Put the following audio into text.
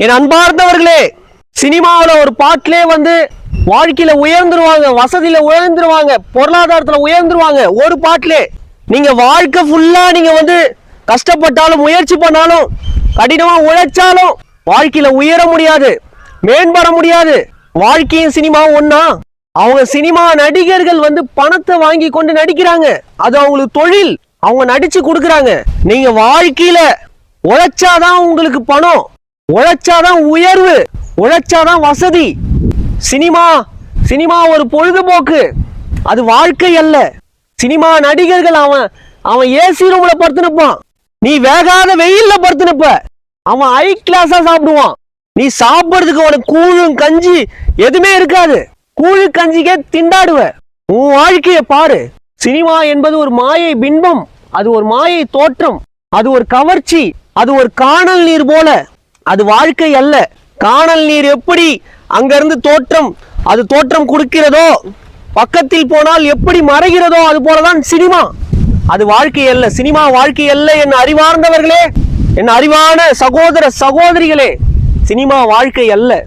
என் அன்பார்ந்தவர்களே, சினிமாவில் ஒரு பாட்டிலே வாழ்க்கையில உயர்ந்துருவாங்க, வசதியில உயர்ந்துருவாங்க, பொருளாதாரத்துல உயர்ந்துருவாங்க. ஒரு பாட்டிலே நீங்க வாழ்க்கை ஃபுல்லா நீங்க கஷ்டப்பட்டாலும், முயற்சி பண்ணாலும், கடினமா உழைச்சாலும் வாழ்க்கையில உயர முடியாது, மேம்பட முடியாது. வாழ்க்கையும் சினிமாவும் ஒன்னா? அவங்க சினிமா நடிகர்கள் பணத்தை வாங்கி கொண்டு நடிக்கிறாங்க, அது அவங்களுக்கு தொழில், அவங்க நடிச்சு கொடுக்குறாங்க. நீங்க வாழ்க்கையில உழைச்சாதான் உங்களுக்கு பணம், உழைச்சாதான் உயர்வு, உழைச்சாதான் வசதி. சினிமா ஒரு பொழுதுபோக்கு, அது வாழ்க்கை அல்ல. சினிமா நடிகர்கள் அவன் ஏசி ரூம்ல படுத்துனுப்பான், நீ வேகாத வெயில்ல படுத்துனுப்ப. அவன் ஹை கிளாஸா சாப்பிடுவான், நீ சாப்பிடுறதுக்கு உனக்கு கூழும் கஞ்சி எதுவுமே இருக்காது, கூழு கஞ்சிக்கே திண்டாடுவ. உன் வாழ்க்கைய பாரு. சினிமா என்பது ஒரு மாயை பின்பம், அது ஒரு மாயை தோற்றம், அது ஒரு கவர்ச்சி, அது ஒரு காணல் நீர் போல. அது வாழ்க்கை அல்ல. காணல் நீர் எப்படி அங்கிருந்து தோற்றம் கொடுக்கிறதோ, பக்கத்தில் போனால் எப்படி மறைகிறதோ, அது போலதான் சினிமா. அது வாழ்க்கை அல்ல, சினிமா வாழ்க்கை அல்ல. என் அறிவார்ந்தவர்களே, என் அறிவான சகோதர சகோதரிகளே, சினிமா வாழ்க்கை அல்ல.